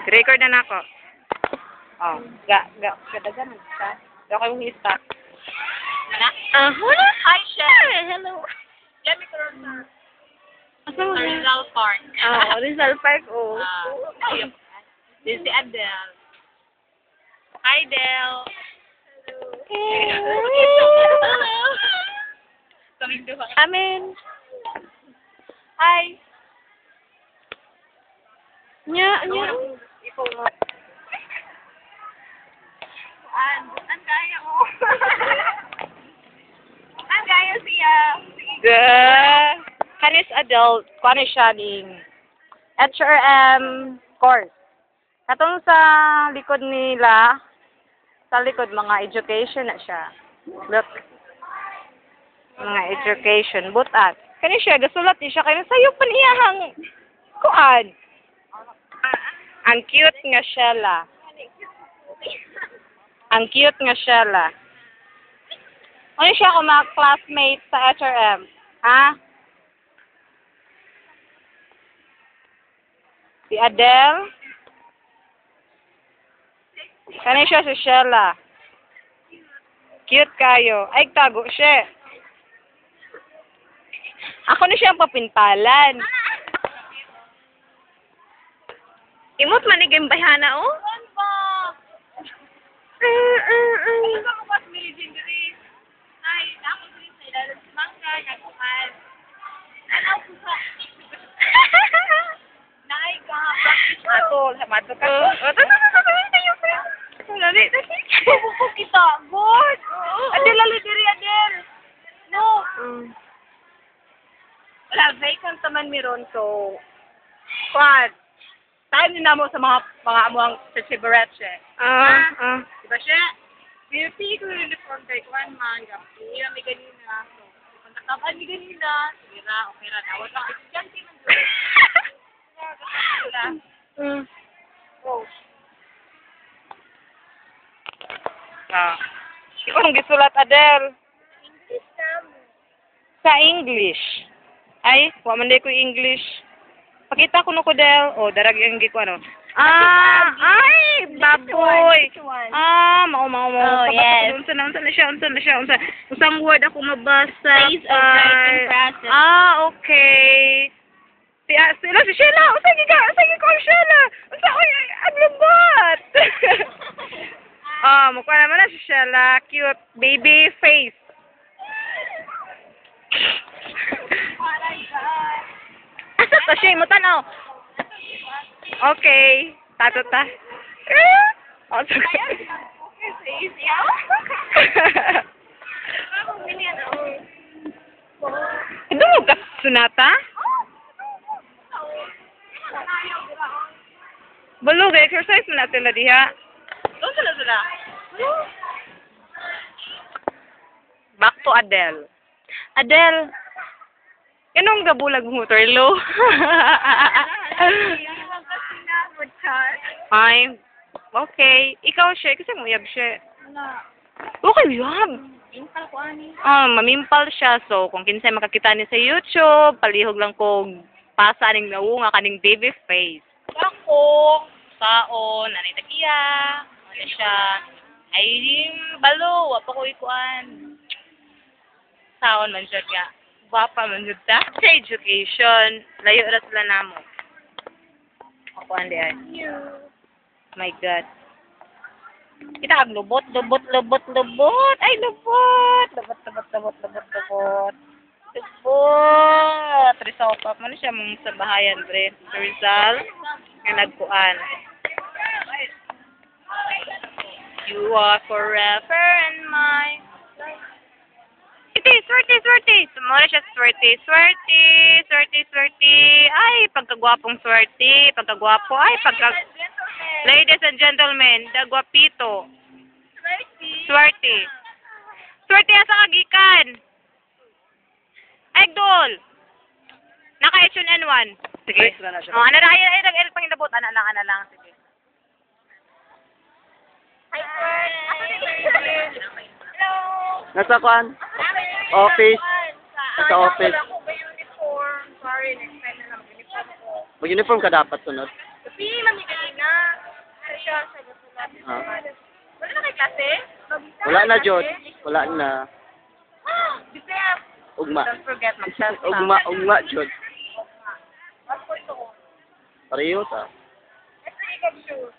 Record na nako. Oh, gadagan ka. Ako yung isa. Wala. Hi, Chef. Hello. Jemmy Corona. Asa mo na? Rizal Park. Rizal Park, oh. This is si Adele. Hi, Del. Hello. Kaming duha. Amen. Hi. Nya. Ikaw mo. An kaya mo. An kaya siya. Kanis adult, kani siya ding HRM course. Katong sa likod nila, sa likod mga education na siya. Look. Mga education, butat. Kani siya, gasulat ni siya, kaya sayo pa niyahang kuan. Ang cute nga siya la. Ang cute nga siya la. Ano siya ako mga classmate sa HRM? Ha? Si Adele? Kani siya si Shella. Cute kayo. Ay, tago siya. Ako na siyang papintalan. Imot manigim bayhana, oh. Matol, mato ka. Lali, Bubuk kita, good. Adel, lali diri, Adel. No. Wala, vacant naman meron, so, what? Time din na mo sa mga amuang sa Chibareche. Diba siya? Beauty ko yung uniform kay Juan man. Hindi na may ganina. So, kung nakapan may ganina, sige na, okay na. Dawat lang, estudyante man doon. Oh. Ikaw nung gisulat, Adele. English na mo. Sa English. Ay, wa man day ko English. Pakita ko no ko, Del. Oh, darag yung ko ano. Ay, baboy. Mao. Oh, yes. Unsa na siya. Unsang word ako mabasa. Phase of writing process. Okay. Si Sheila. Usagi ko ang Sheila. Oy, ang lambat. Mukha naman na si Sheila. Cute baby face. Asa to siya? Mo tanaw. Okay. Tato ta. Ito mo ka sunata? Balog, exercise mo natin na diha. Doon sila. Back to Adele. Adele, anong gabulag mo, Torlo? Ay, okay. Ikaw siya, kasi nguyab siya. Okay, yab. Mamimpal siya. So, kung kinsay makakita niya sa YouTube, palihog lang kong pasa ning naunga kaning baby face. Ako, saon, nanay tagiya, ano siya, ay balo, wapa ko ikuan. Saon man siya kaya, wapa man siya ta. Sa education, layo ra sila namo. Ako andi ay. My God. Kita ang lubot. Ay, lubot. Lubot. Risaupa mo na siya mong sa bahayan, Dre. Rizal, nga nagkuan. You are forever in my life. Swerte. Sumura siya, swerte. Ay, pagkagwapong swerte. Pagkagwapo. Ay, Ladies and gentlemen, dagwapito. Swerte. Swerte sa kagikan. Ay, Dol. Naka-H1N1. Sige. Ano na, ay, pangilabot. Ana lang. Sige. Hi, hello. Nasa kuan? Office. Sa office. Wala ko ba uniform? Sorry, next time na lang uniform ko. Mag-uniform ka dapat sunod. Kasi mamigay na. Siya, Ah. wala na kay klase? Wala na, Jod. Wala na. Bisaya. Ugma. Don't forget, mag-test ka. Ugma, Jod. Ano po ito? Pareho ta. Ito ikaw shoes.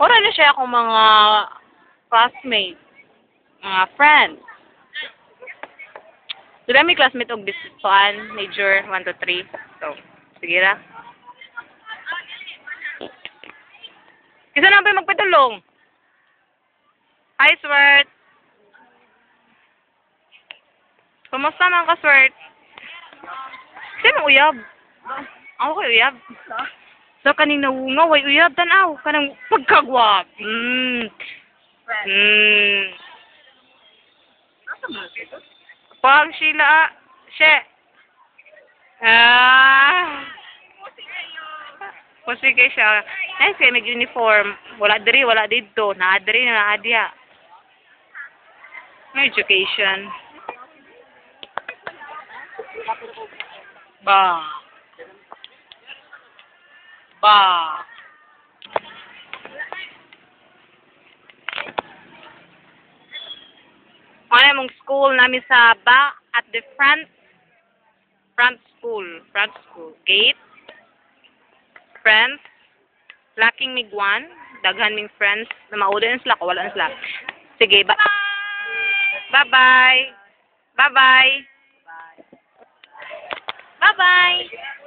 Wala na siya akong mga classmates, mga friends. Sila may classmate og biskuan, major 1 to 3. So, sige ra. Kisa na ba magpatulong? Hi, Swert. Kumusta man ka, Swert? Sino uyab? Ako kay uyab. Sa kaning nawunga, way uyab, tanaw. Kanang pagkagwap. Pag sila, she. Sige siya. Nice kayo mag-uniform. Wala diri, wala dito. Naadiri, naadya. No education. Ba. Ano mong school namin sa back at the front school gate, friends, lacking migwan, daghan ming friends na mauda na sila, wala na sila. Sige, bye-bye. Bye-bye. Bye-bye.